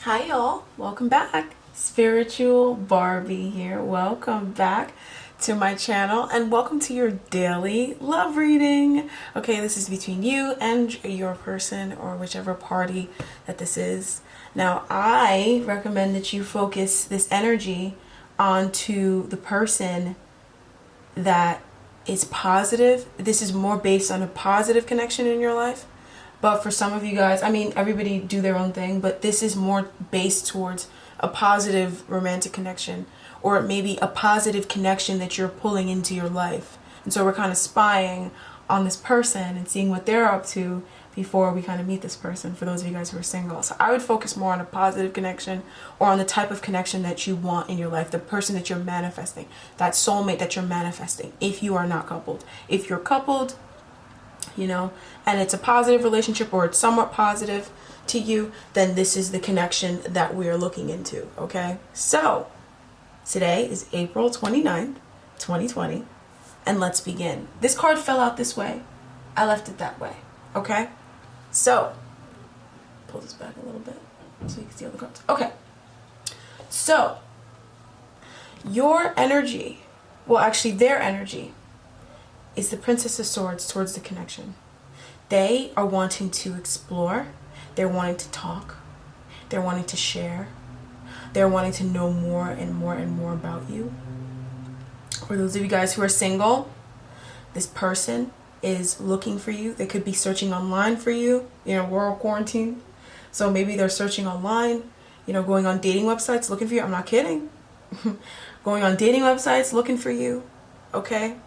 Hi y'all, welcome back. Spiritual Barbie here. Welcome back to my channel and welcome to your daily love reading. Okay, this is between you and your person or whichever party that this is. Now, I recommend that you focus this energy onto the person that is positive. This is more based on a positive connection in your life. But for some of you guys, I mean, everybody do their own thing, but this is more based towards a positive romantic connection, or maybe a positive connection that you're pulling into your life. And so we're kind of spying on this person and seeing what they're up to before we kind of meet this person, for those of you guys who are single. So I would focus more on a positive connection, or on the type of connection that you want in your life, the person that you're manifesting, that soulmate that you're manifesting, if you are not coupled. If you're coupled, you know, and it's a positive relationship, or it's somewhat positive to you, then this is the connection that we're looking into. Okay, so today is April 29th, 2020, and let's begin. This card fell out this way. I left it that way. Okay, so pull this back a little bit so you can see all the cards. Okay, so your energy, well, actually their energy, is the Princess of Swords towards the connection. They are wanting to explore. They're wanting to talk. They're wanting to share. They're wanting to know more and more and more about you. For those of you guys who are single, this person is looking for you. They could be searching online for you, world quarantine. So maybe they're searching online, going on dating websites looking for you. I'm not kidding. Going on dating websites looking for you. Okay?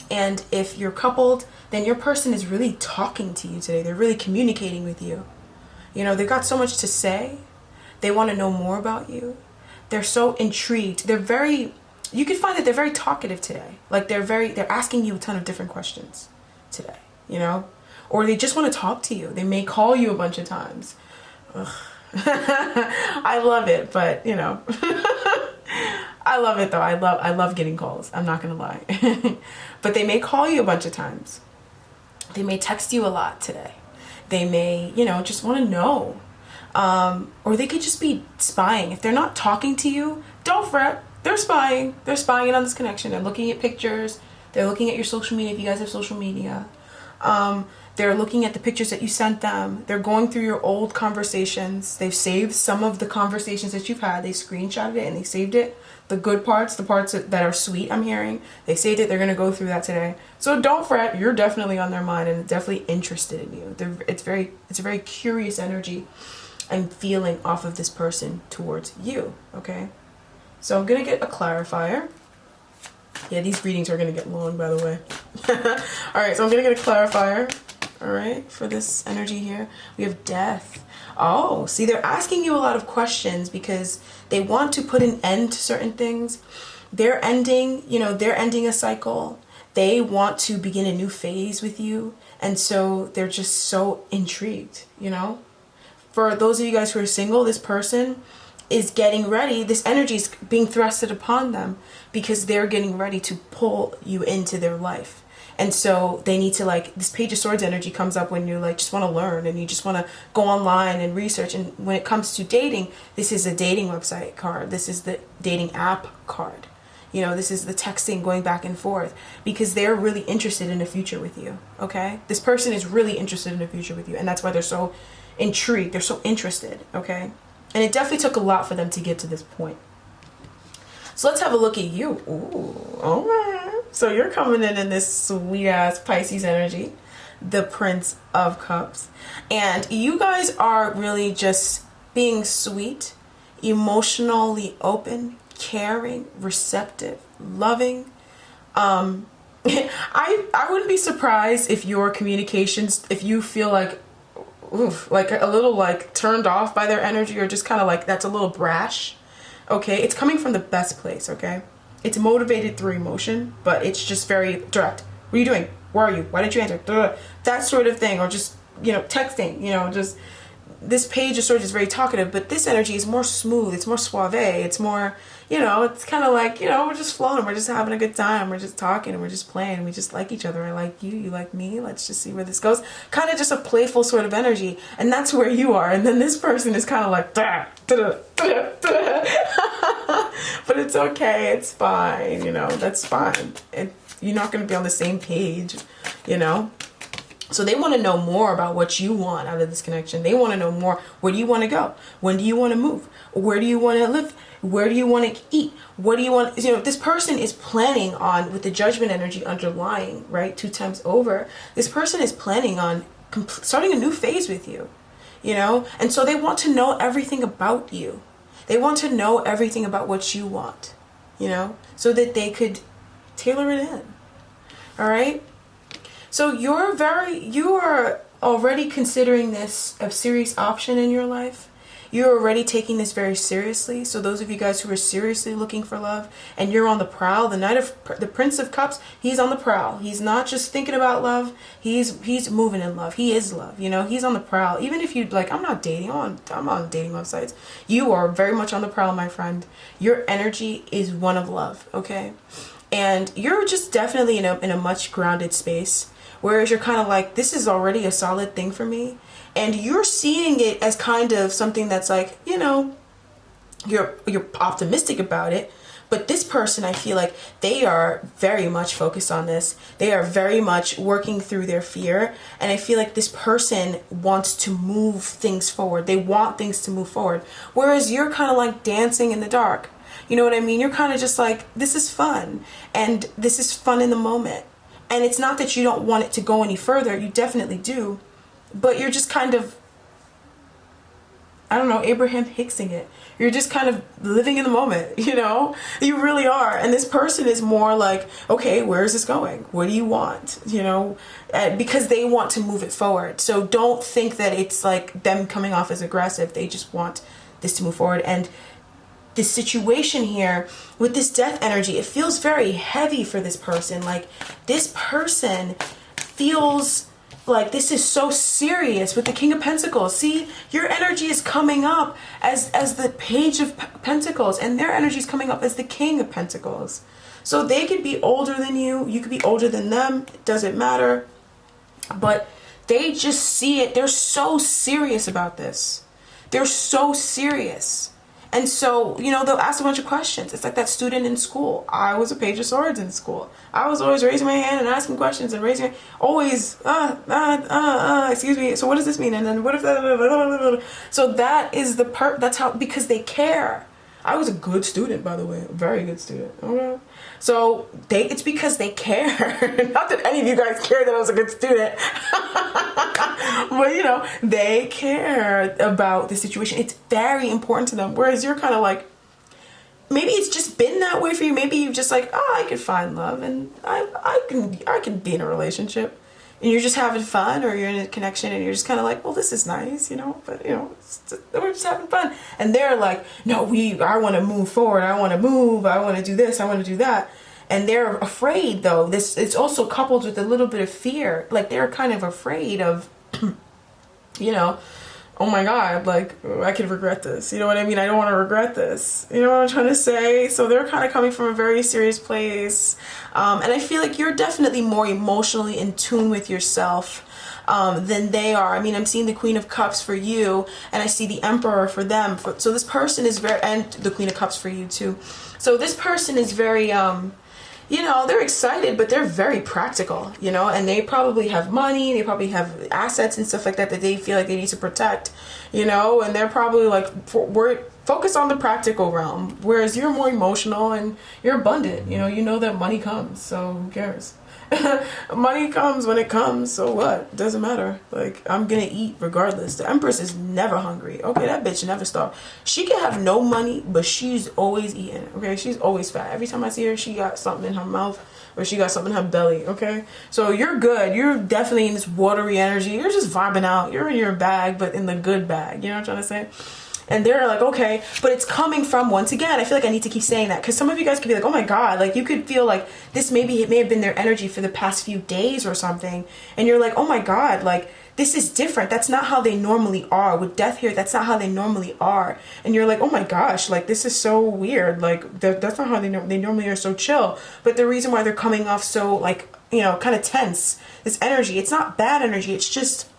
And if you're coupled, then your person is really talking to you today. They're really communicating with you. They've got so much to say. They want to know more about you. They're so intrigued. You can find that they're very talkative today. Like they're asking you a ton of different questions today, or they just want to talk to you. They may call you a bunch of times. Ugh. I love it, but I love it though. I love getting calls. I'm not gonna lie. But they may call you a bunch of times. They may text you a lot today. They may, just want to know. Or they could just be spying. If they're not talking to you, don't fret. They're spying. They're spying on this connection. They're looking at pictures. They're looking at your social media if you guys have social media. They're looking at the pictures that you sent them. They're going through your old conversations. They've saved some of the conversations that you've had. They screenshotted it and they saved it. The good parts, the parts that are sweet, I'm hearing. They saved it. They're going to go through that today. So don't fret. You're definitely on their mind and definitely interested in you. It's a very curious energy and feeling off of this person towards you. Okay. So I'm going to get a clarifier. Yeah, these readings are going to get long, by the way. All right, so I'm going to get a clarifier. All right, for this energy here. We have death. Oh, see, they're asking you a lot of questions because they want to put an end to certain things. They're ending a cycle. They want to begin a new phase with you. And so they're just so intrigued, For those of you guys who are single, this person is getting ready. This energy is being thrusted upon them because they're getting ready to pull you into their life. And so they need to, this Page of Swords energy comes up when you just want to learn and you just want to go online and research. And when it comes to dating, this is a dating website card. This is the dating app card. This is the texting going back and forth because they're really interested in a future with you. Okay. This person is really interested in a future with you. And that's why they're so intrigued. They're so interested. Okay. And it definitely took a lot for them to get to this point. So let's have a look at you. Ooh, all right. So you're coming in this sweet ass Pisces energy, the Prince of Cups. And you guys are really just being sweet, emotionally open, caring, receptive, loving. I wouldn't be surprised if your communications, if you feel like a little turned off by their energy, or just kind of that's a little brash. Okay, it's coming from the best place. Okay, it's motivated through emotion, but it's just very direct. What are you doing? Where are you? Why didn't you answer? That sort of thing. Or just texting. Just this page of swords is very talkative, but this energy is more smooth, it's more suave, it's more, it's kind of like, we're just flowing, we're just having a good time, we're just talking, we're just playing, we just like each other. I like you, you like me, let's just see where this goes. Kind of just a playful sort of energy, and that's where you are. And then this person is kind of like, da, da, da, da. But it's okay, it's fine, that's fine. You're not going to be on the same page, So they want to know more about what you want out of this connection. They want to know more. Where do you want to go? When do you want to move? Where do you want to live? Where do you want to eat? What do you want? This person is planning on, with the judgment energy underlying, right, 2 times over, this person is planning on starting a new phase with you, And so they want to know everything about you. They want to know everything about what you want, so that they could tailor it in. All right? So you are already considering this a serious option in your life. You're already taking this very seriously. So those of you guys who are seriously looking for love and you're on the prowl, the Prince of Cups, he's on the prowl. He's not just thinking about love. He's moving in love. He is love. He's on the prowl. Even if you'd like, I'm not dating, I'm on dating websites. You are very much on the prowl, my friend. Your energy is one of love, okay? And you're just definitely in a much grounded space. Whereas you're kind of like, this is already a solid thing for me. And you're seeing it as kind of something that's like, you're optimistic about it. But this person, I feel like they are very much focused on this. They are very much working through their fear. And I feel like this person wants to move things forward. They want things to move forward. Whereas you're kind of like dancing in the dark. You know what I mean? You're kind of just like, this is fun. And this is fun in the moment. And it's not that you don't want it to go any further. You definitely do. But you're just kind of, I don't know, Abraham Hicksing it. You're just kind of living in the moment, You really are. And this person is more like, okay, where is this going? What do you want? Because they want to move it forward. So don't think that it's like them coming off as aggressive. They just want this to move forward. And this situation here with this death energy, it feels very heavy for this person. Like this person feels like this is so serious with the King of Pentacles. See, your energy is coming up as the Page of Pentacles, and their energy is coming up as the King of Pentacles. So they could be older than you. You could be older than them. It doesn't matter. But they just see it. They're so serious about this. They're so serious. And so, they'll ask a bunch of questions. It's like that student in school. I was a Page of Swords in school. I was always raising my hand and asking questions and raising, always, excuse me. So what does this mean? And then what if that, so that is that's how, because they care. I was a good student, by the way, a very good student. Okay. So it's because they care. Not that any of you guys care that I was a good student. But, they care about the situation. It's very important to them. Whereas you're kind of like, maybe it's just been that way for you. Maybe you're just like, I could find love and I can be in a relationship. And you're just having fun, or you're in a connection and you're just kind of like, well, this is nice, but we're just having fun. And they're like, no, I want to move forward. I want to move. I want to do this. I want to do that. And they're afraid, though. It's also coupled with a little bit of fear. Like they're kind of afraid of, oh my God, like I could regret this. You know what I mean? I don't want to regret this. You know what I'm trying to say? So they're kind of coming from a very serious place. And I feel like you're definitely more emotionally in tune with yourself than they are. I mean, I'm seeing the Queen of Cups for you, and I see the Emperor for them. So this person is and the Queen of Cups for you too. So this person is very, they're excited, but they're very practical, and they probably have money, they probably have assets and stuff like that they feel like they need to protect, and they're probably like, we're focused on the practical realm, whereas you're more emotional and you're abundant, you know that money comes, so who cares? Money comes when it comes, so what? Doesn't matter. Like, I'm gonna eat regardless. The Empress is never hungry. Okay, that bitch never starves. She can have no money, but she's always eating. Okay, she's always fat. Every time I see her, she got something in her mouth or she got something in her belly. Okay, so you're good. You're definitely in this watery energy. You're just vibing out. You're in your bag, but in the good bag. You know what I'm trying to say? And they're like, okay, but it's coming from, once again, I feel like I need to keep saying that, because some of you guys could be like, oh my God, like you could feel like this, maybe it may have been their energy for the past few days or something. And you're like, oh my God, like this is different. That's not how they normally are. With death here, that's not how they normally are. And you're like, oh my gosh, like this is so weird. Like that's not how they normally are, so chill. But the reason why they're coming off so like, you know, kind of tense, this energy, it's not bad energy. It's just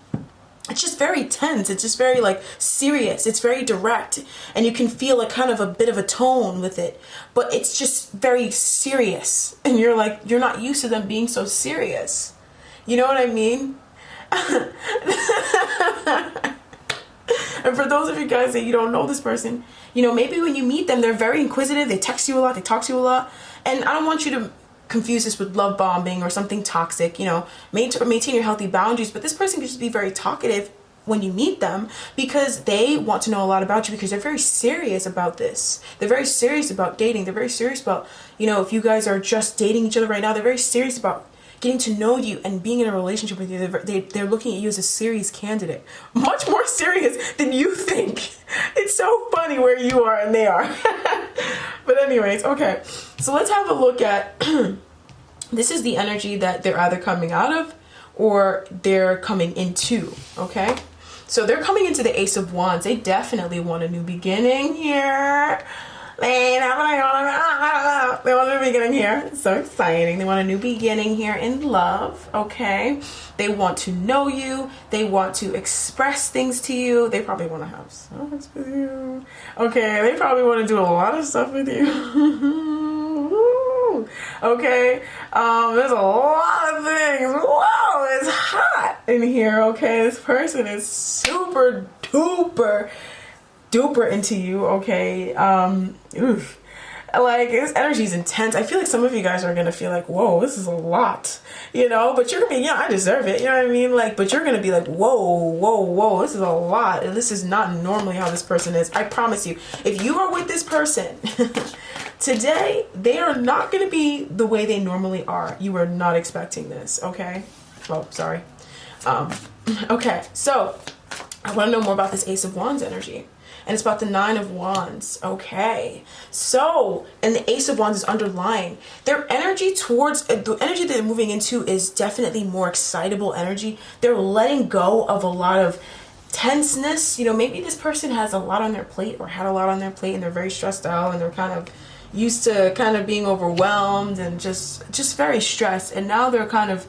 very tense. It's just very like serious. It's very direct, and you can feel like kind of a bit of a tone with it, but it's just very serious. And you're like, you're not used to them being so serious. You know what I mean? And for those of you guys that you don't know this person, you know, maybe when you meet them, they're very inquisitive. They text you a lot. They talk to you a lot. And I don't want you to confuse this with love bombing or something toxic. You know, maintain your healthy boundaries. But this person can just be very talkative when you meet them, because they want to know a lot about you, because they're very serious about this. They're very serious about dating. They're very serious about, you know, if you guys are just dating each other right now, they're very serious about getting to know you and being in a relationship with you. They're looking at you as a serious candidate, much more serious than you think. It's so funny where you are and they are. But anyways, okay, so let's have a look at this is the energy that they're either coming out of or they're coming into. Okay, so they're coming into the Ace of Wands. They definitely want a new beginning here. They want a new beginning here. It's so exciting. They want a new beginning here in love. Okay, they want to know you. They want to express things to you. They probably want to have sex with you. Okay, they probably want to do a lot of stuff with you. Okay, there's a lot of things. Wow, it's hot in here. Okay, this person is super duper into you. Okay, oof. Like, this energy is intense. I feel like some of you guys are gonna feel like, whoa, this is a lot, you know, but you're gonna be, yeah, I deserve it, you know what I mean? Like, but you're gonna be like, whoa, this is a lot, and this is not normally how this person is. I promise you, if you are with this person today, they are not gonna be the way they normally are. You are not expecting this. Okay, oh, sorry. Okay, so I want to know more about this Ace of Wands energy. And it's about the Nine of Wands. Okay, so, and the Ace of Wands is underlying their energy towards the energy that they're moving into is definitely more excitable energy. They're letting go of a lot of tenseness. You know, maybe this person has a lot on their plate or had a lot on their plate, and they're very stressed out, and they're kind of used to kind of being overwhelmed and just very stressed, and now they're kind of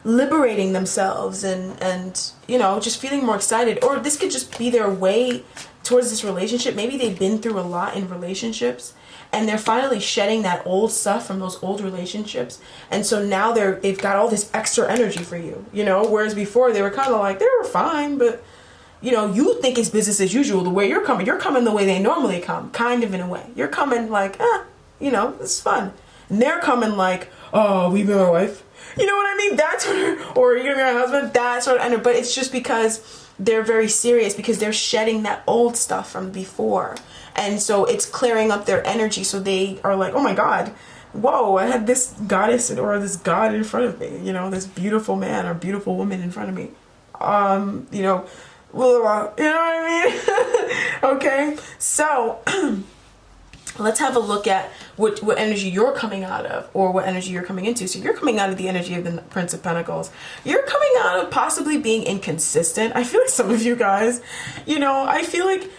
liberating themselves and you know, just feeling more excited. Or this could just be their way towards this relationship. Maybe they've been through a lot in relationships, and they're finally shedding that old stuff from those old relationships, and so now they've got all this extra energy for you, you know, whereas before they were kind of like, they were fine, but you know, you think it's business as usual. The way you're coming the way they normally come, kind of, in a way. You're coming like, you know, this is fun. And they're coming like, oh, we be my wife. You know what I mean? That's what, or you're gonna be my husband. That's what I know. But it's just because they're very serious, because they're shedding that old stuff from before. And so it's clearing up their energy. So they are like, oh my God, whoa, I had this goddess or this God in front of me. You know, this beautiful man or beautiful woman in front of me. You know, you know what I mean? Okay, so let's have a look at what energy you're coming out of, or what energy you're coming into. So you're coming out of the energy of the Prince of Pentacles. You're coming out of possibly being inconsistent. I feel like some of you guys, you know, I feel like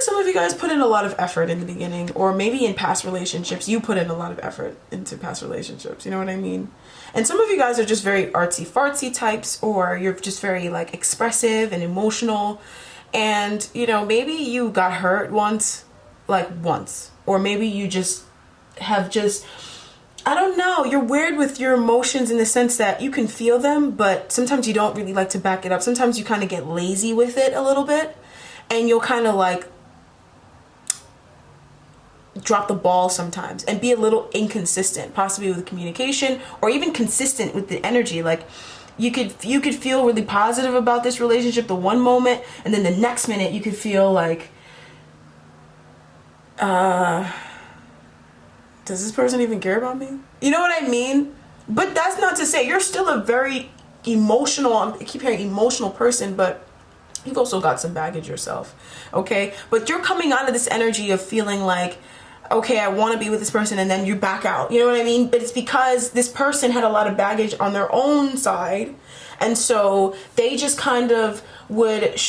some of you guys put in a lot of effort in the beginning, or maybe in past relationships, you put in a lot of effort into past relationships. You know what I mean? And some of you guys are just very artsy fartsy types, or you're just very like expressive and emotional. And, you know, maybe you got hurt once, or maybe you just have I don't know, you're weird with your emotions in the sense that you can feel them, but sometimes you don't really like to back it up. Sometimes you kind of get lazy with it a little bit, and you'll kind of like drop the ball sometimes and be a little inconsistent, possibly with communication, or even consistent with the energy. Like you could feel really positive about this relationship the one moment, and then the next minute you could feel like, does this person even care about me? You know what I mean? But that's not to say you're still a very emotional, I keep hearing emotional person, but You've also got some baggage yourself, okay? But you're coming out of this energy of feeling like, okay, I want to be with this person, and then you back out. You know what I mean? But it's because this person had a lot of baggage on their own side, and so they just kind of would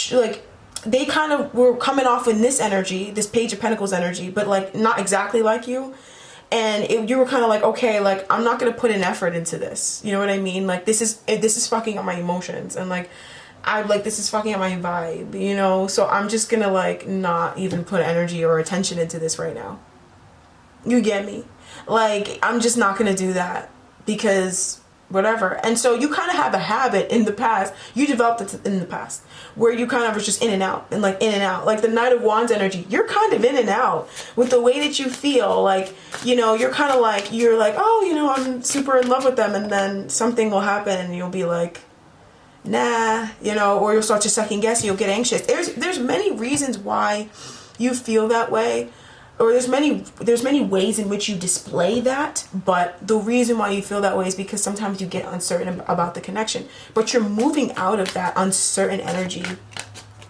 they kind of were coming off in this energy, this Page of Pentacles energy, but like not exactly like you. And you were kind of like, okay, like I'm not gonna put an effort into this. You know what I mean? Like this is fucking up my emotions, and like this is fucking up my vibe, you know? So I'm just gonna like not even put energy or attention into this right now. You get me? Like, I'm just not gonna do that because whatever. And so you kind of have a habit in the past, you developed it in the past, where you kind of was just in and out, and like in and out. Like the Knight of Wands energy, you're kind of in and out with the way that you feel. Like, you know, you're kind of like, you're like, oh, you know, I'm super in love with them, and then something will happen and you'll be like, nah, you know, or you'll start to second guess, you'll get anxious. There's many reasons why you feel that way, or there's many ways in which you display that, but the reason why you feel that way is because sometimes you get uncertain about the connection, but you're moving out of that uncertain energy,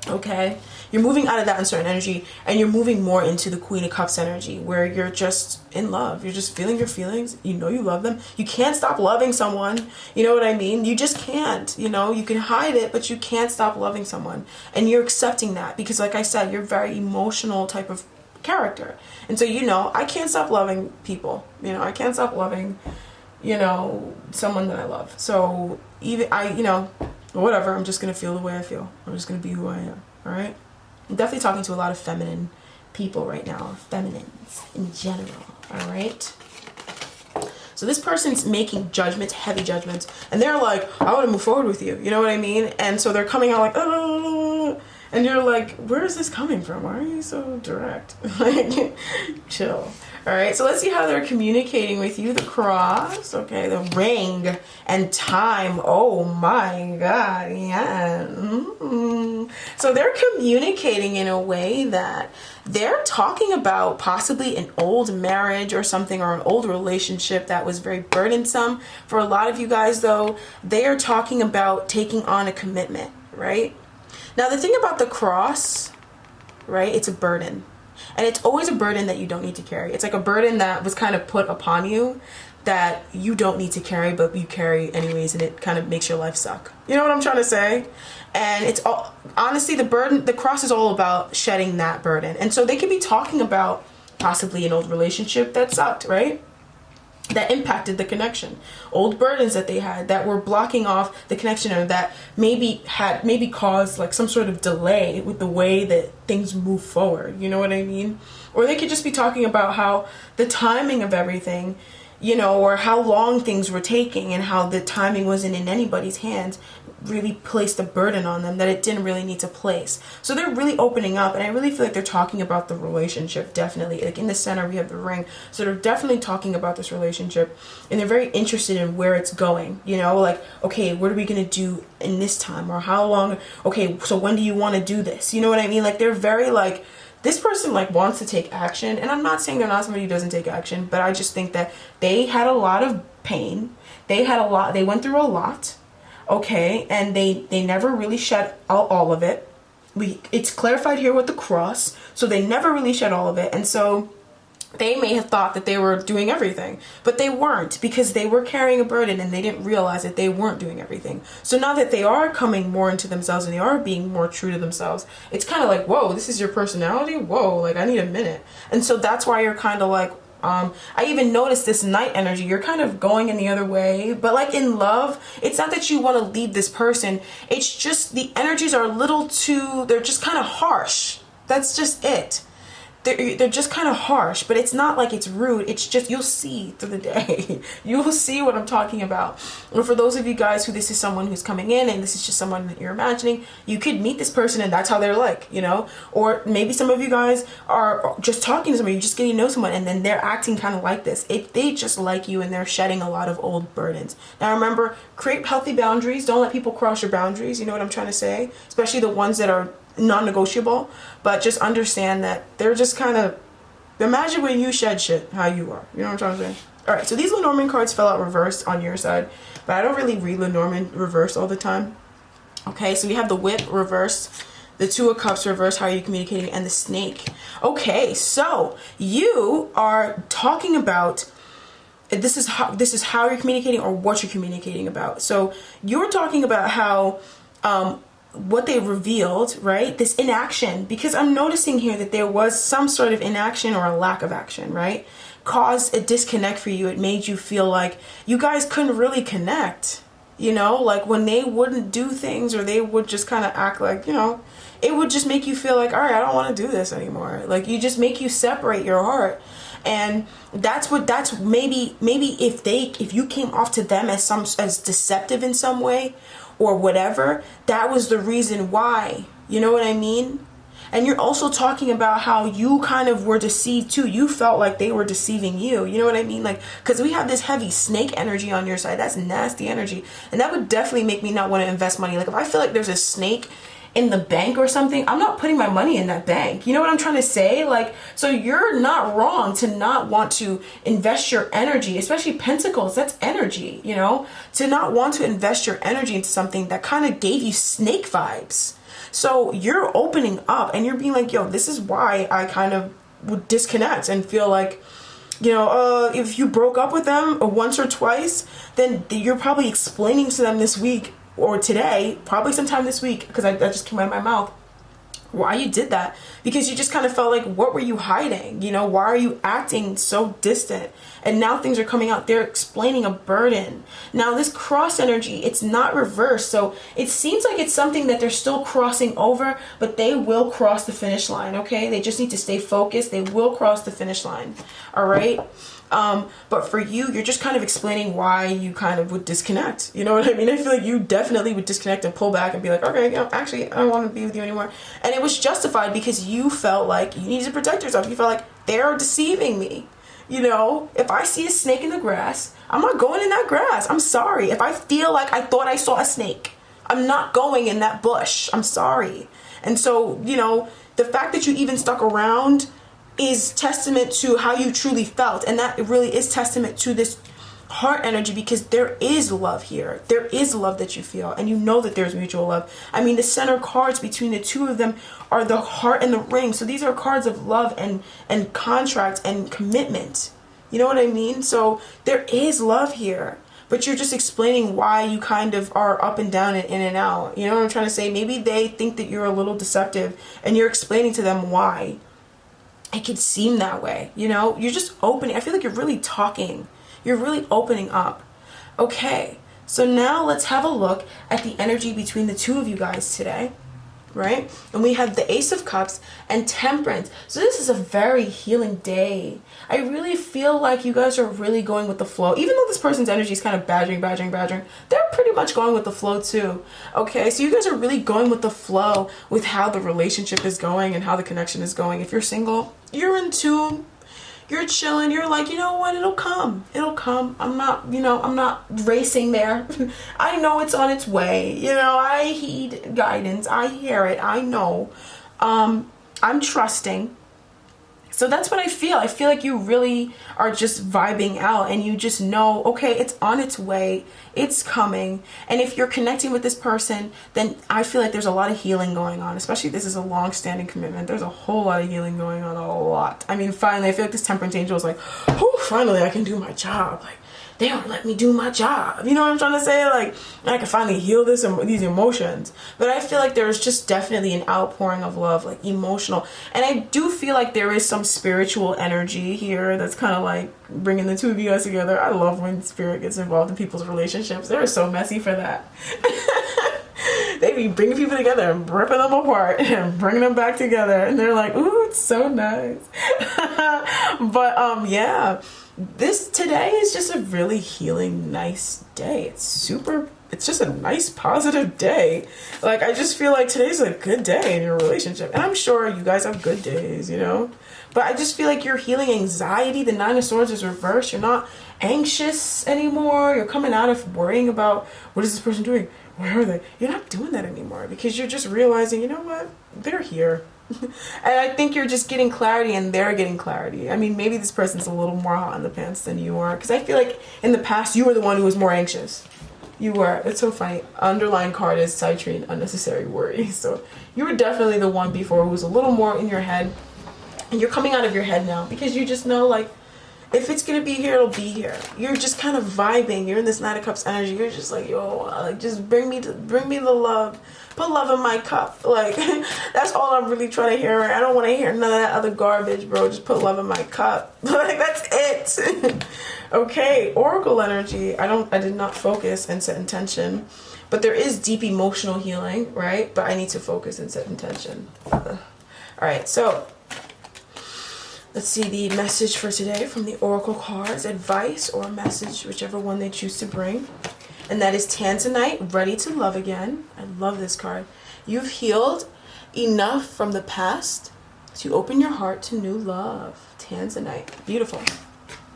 okay? You're moving out of that uncertain energy, and you're moving more into the Queen of Cups energy, where you're just in love. You're just feeling your feelings. You know you love them. You can't stop loving someone. You know what I mean? You just can't. You know, you can hide it, but you can't stop loving someone. And you're accepting that because, like I said, you're a very emotional type of character. And so, you know, I can't stop loving people. You know, I can't stop loving, you know, someone that I love. So even you know, whatever, I'm just going to feel the way I feel. I'm just going to be who I am. All right? I'm definitely talking to a lot of feminine people right now, feminines in general, all right? So this person's making judgments, heavy judgments, and they're like, I want to move forward with you, you know what I mean? And so they're coming out like, oh, and you're like, where is this coming from? Why are you so direct? Like, chill. All right, so let's see how they're communicating with you. The Cross, okay, the Ring, and Time. Oh my God, yeah. So they're communicating in a way that they're talking about possibly an old marriage or something, or an old relationship that was very burdensome. For a lot of you guys, though, they are talking about taking on a commitment, right? Now, the thing about the Cross, right, it's a burden. And it's always a burden that you don't need to carry. It's like a burden that was kind of put upon you that you don't need to carry, but you carry anyways, and it kind of makes your life suck. You know what I'm trying to say? And it's all, honestly, the Cross is all about shedding that burden. And so they could be talking about possibly an old relationship that sucked, right? That impacted the connection, old burdens that they had that were blocking off the connection, or that maybe caused like some sort of delay with the way that things move forward. You know what I mean? Or they could just be talking about how the timing of everything, you know, or how long things were taking, and how the timing wasn't in anybody's hands, really placed a burden on them that it didn't really need to place. So they're really opening up, and I really feel like they're talking about the relationship, definitely. Like in the center we have the Ring, so they're definitely talking about this relationship, and they're very interested in where it's going, you know, like, okay, what are we gonna do in this time, or how long, okay, so when do you want to do this, you know what I mean? Like they're very like, this person like wants to take action, and I'm not saying they're not somebody who doesn't take action, but I just think that they had a lot of pain, they went through a lot, okay, and they never really shed out all of it. It's clarified here with the Cross, so they never really shed all of it, and so they may have thought that they were doing everything, but they weren't, because they were carrying a burden and they didn't realize that they weren't doing everything. So now that they are coming more into themselves and they are being more true to themselves, it's kind of like, whoa, this is your personality? Whoa, like I need a minute. And so that's why you're kind of like, I even noticed this Knight energy, you're kind of going in the other way, but like in love, it's not that you want to leave this person, it's just the energies are a little too, they're just kind of harsh. That's just it. They're just kind of harsh, but it's not like it's rude. It's just, you'll see through the day. You'll see what I'm talking about. And for those of you guys who this is someone who's coming in and this is just someone that you're imagining, you could meet this person and that's how they're like, you know? Or maybe some of you guys are just talking to somebody, you're just getting to know someone, and then they're acting kind of like this. They just like you, and they're shedding a lot of old burdens. Now remember, create healthy boundaries. Don't let people cross your boundaries. You know what I'm trying to say? Especially the ones that are non-negotiable, but just understand that they're just kind of, imagine when you shed shit how you are, you know what I'm trying to say? All right, so these Lenormand cards fell out reversed on your side, but I don't really read Lenormand reversed all the time. Okay, so we have the Whip reversed, the Two of Cups reverse, how are you communicating, and the Snake. Okay, so you are talking about, this is how you're communicating or what you're communicating about. So you're talking about how what they revealed, right? This inaction, because I'm noticing here that there was some sort of inaction or a lack of action, right? Caused a disconnect for you. It made you feel like you guys couldn't really connect, you know, like when they wouldn't do things or they would just kind of act like, you know, it would just make you feel like, all right, I don't want to do this anymore. Like you just make you separate your heart. And that's maybe if you came off to them as deceptive in some way or whatever, that was the reason why, you know what I mean? And you're also talking about how you kind of were deceived too. You felt like they were deceiving you. You know what I mean? Like, because we have this heavy snake energy on your side. That's nasty energy. And that would definitely make me not want to invest money. Like if I feel like there's a snake in the bank or something, I'm not putting my money in that bank. You know what I'm trying to say? Like, so you're not wrong to not want to invest your energy, especially pentacles. That's energy, you know, to not want to invest your energy into something that kind of gave you snake vibes. So you're opening up and you're being like, yo, this is why I kind of would disconnect and feel like, you know, if you broke up with them once or twice, then you're probably explaining to them this week or today, probably sometime this week, because that just came out of my mouth, why you did that. Because you just kind of felt like, what were you hiding? You know, why are you acting so distant? And now things are coming out. They're explaining a burden. Now this cross energy, it's not reversed. So it seems like it's something that they're still crossing over, but they will cross the finish line, okay? They just need to stay focused. They will cross the finish line, all right? But for you, you're just kind of explaining why you kind of would disconnect. You know what I mean? I feel like you definitely would disconnect and pull back and be like, okay, you know, actually, I don't want to be with you anymore. And it was justified because you felt like you needed to protect yourself. You felt like they're deceiving me. You know, if I see a snake in the grass, I'm not going in that grass. I'm sorry. If I feel like I thought I saw a snake, I'm not going in that bush. I'm sorry. And so, you know, the fact that you even stuck around is testament to how you truly felt. And that really is testament to this heart energy, because there is love here. There is love that you feel, and you know that there's mutual love. I mean, the center cards between the two of them are the heart and the ring. So these are cards of love and contract and commitment. You know what I mean? So there is love here, but you're just explaining why you kind of are up and down and in and out. You know what I'm trying to say? Maybe they think that you're a little deceptive, and you're explaining to them why it could seem that way. You know, you're just opening. I feel like you're really talking. You're really opening up. Okay, so now let's have a look at the energy between the two of you guys today, right? And we have the Ace of Cups and Temperance. So this is a very healing day. I really feel like you guys are really going with the flow. Even though this person's energy is kind of badgering, they're pretty much going with the flow too. Okay, so you guys are really going with the flow with how the relationship is going and how the connection is going. If you're single, you're in tune. You're chilling. You're like, you know what? It'll come. It'll come. I'm not, you know, I'm not racing there. I know it's on its way. You know, I heed guidance. I hear it. I know. I'm trusting. So that's what I feel. I feel like you really are just vibing out, and you just know, okay, it's on its way. It's coming. And if you're connecting with this person, then I feel like there's a lot of healing going on, especially if this is a long-standing commitment. There's a whole lot of healing going on, a lot. I mean, finally, I feel like this Temperance Angel is like, oh, finally I can do my job. Like, they don't let me do my job. You know what I'm trying to say? Like, I can finally heal these emotions. But I feel like there's just definitely an outpouring of love, like emotional. And I do feel like there is some spiritual energy here that's kind of like bringing the two of you guys together. I love when spirit gets involved in people's relationships. They're so messy for that. They be bringing people together and ripping them apart and bringing them back together. And they're like, ooh, it's so nice. But yeah. This today is just a really healing, nice day. It's just a nice, positive day. Like, I just feel like today's a good day in your relationship. And I'm sure you guys have good days, you know? But I just feel like you're healing anxiety. The Nine of Swords is reversed. You're not anxious anymore. You're coming out of worrying about, what is this person doing? Where are they? You're not doing that anymore, because you're just realizing, you know what? They're here. And I think you're just getting clarity, and they're getting clarity. I mean, maybe this person's a little more hot in the pants than you are, because I feel like in the past you were the one who was more anxious. You were. It's so funny. Underlying card is citrine, unnecessary worry. So you were definitely the one before who was a little more in your head. And you're coming out of your head now because you just know, like, if it's gonna be here, it'll be here. You're just kind of vibing. You're in this Knight of Cups energy. You're just like, yo, like, just bring me the love. Put love in my cup. Like, that's all I'm really trying to hear. I don't want to hear none of that other garbage, bro. Just put love in my cup. Like, that's it. Okay, Oracle energy. I did not focus and set intention, but there is deep emotional healing, right? But I need to focus and set intention. All right, so let's see the message for today from the Oracle cards. Advice or message, whichever one they choose to bring. And that is Tanzanite, ready to love again. I love this card. You've healed enough from the past to open your heart to new love. Tanzanite. Beautiful.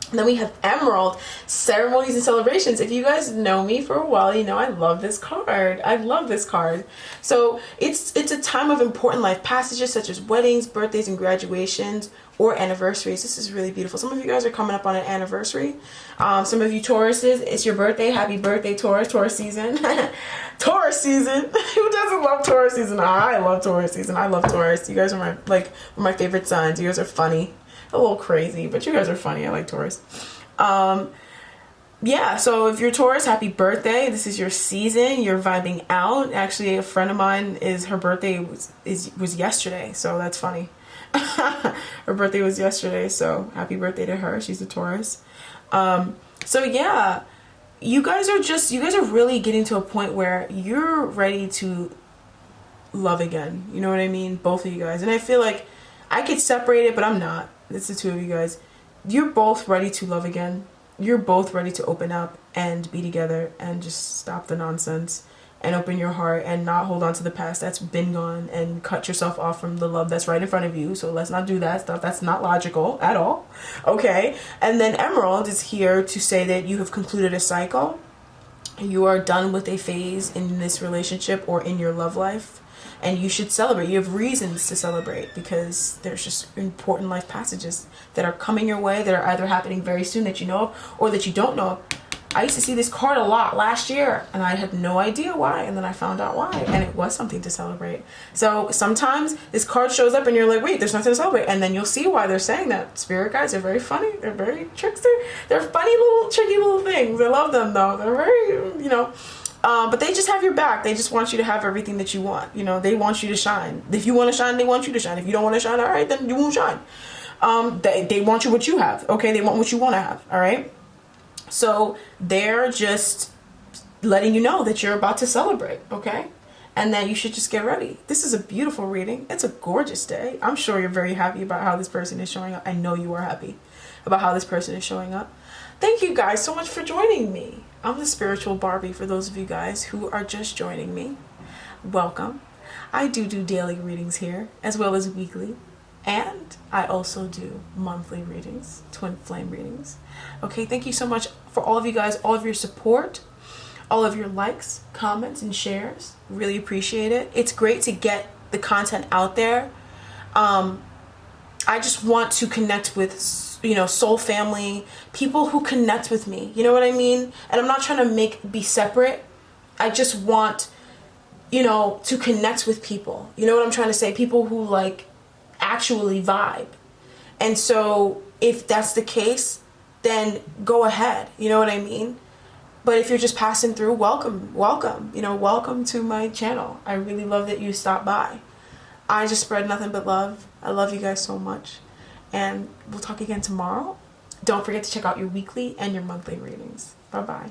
And then we have Emerald, ceremonies and celebrations. If you guys know me for a while, you know I love this card. I love this card. So it's a time of important life passages such as weddings, birthdays, and graduations, or anniversaries. This is really beautiful. Some of you guys are coming up on an anniversary. Some of you Tauruses, it's your birthday. Happy birthday, Taurus. Taurus season. Taurus season. Who doesn't love Taurus season? I love Taurus season. I love Taurus. You guys are my favorite signs. You guys are funny. A little crazy, but you guys are funny. I like Taurus. Yeah, so if you're Taurus, happy birthday. This is your season. You're vibing out. Actually, a friend of mine, her birthday was yesterday, so that's funny. Her birthday was yesterday, so happy birthday to her. She's a Taurus. So yeah, you guys are really getting to a point where you're ready to love again. You know what I mean? Both of you guys. And I feel like I could separate it, but I'm not. It's the two of you guys. You're both ready to love again. You're both ready to open up and be together and just stop the nonsense and open your heart and not hold on to the past that's been gone and cut yourself off from the love that's right in front of you. So let's not do that stuff. That's not logical at all. Okay. And then Emerald is here to say that you have concluded a cycle. You are done with a phase in this relationship or in your love life. And you should celebrate. You have reasons to celebrate because there's just important life passages that are coming your way that are either happening very soon that you know of or that you don't know of. I used to see this card a lot last year and I had no idea why, and then I found out why, and it was something to celebrate. So sometimes this card shows up and you're like, wait, there's nothing to celebrate, and then you'll see why they're saying that. Spirit guides are very funny. They're very trickster. They're funny little tricky little things. I love them though. They're very, you know, but they just have your back. They just want you to have everything that you want. You know, they want you to shine. If you want to shine, they want you to shine. If you don't want to shine, all right, then you won't shine. They want you what you have. Okay, they want what you want to have. All right. So they're just letting you know that you're about to celebrate. Okay. And that you should just get ready. This is a beautiful reading. It's a gorgeous day. I'm sure you're very happy about how this person is showing up. I know you are happy about how this person is showing up. Thank you guys so much for joining me. I'm the spiritual Barbie for those of you guys who are just joining me. Welcome. I do daily readings here as well as weekly. And I also do monthly readings, twin flame readings. Okay, thank you so much for all of you guys, all of your support, all of your likes, comments, and shares. Really appreciate it. It's great to get the content out there. I just want to connect with, you know, soul family, people who connect with me. You know what I mean? And I'm not trying to be separate. I just want, you know, to connect with people. You know what I'm trying to say? People who like actually vibe. And so if that's the case, then go ahead. You know what I mean? But if you're just passing through, welcome, you know, welcome to my channel. I really love that you stopped by. I just spread nothing but love. I love you guys so much. And we'll talk again tomorrow. Don't forget to check out your weekly and your monthly readings. Bye-bye.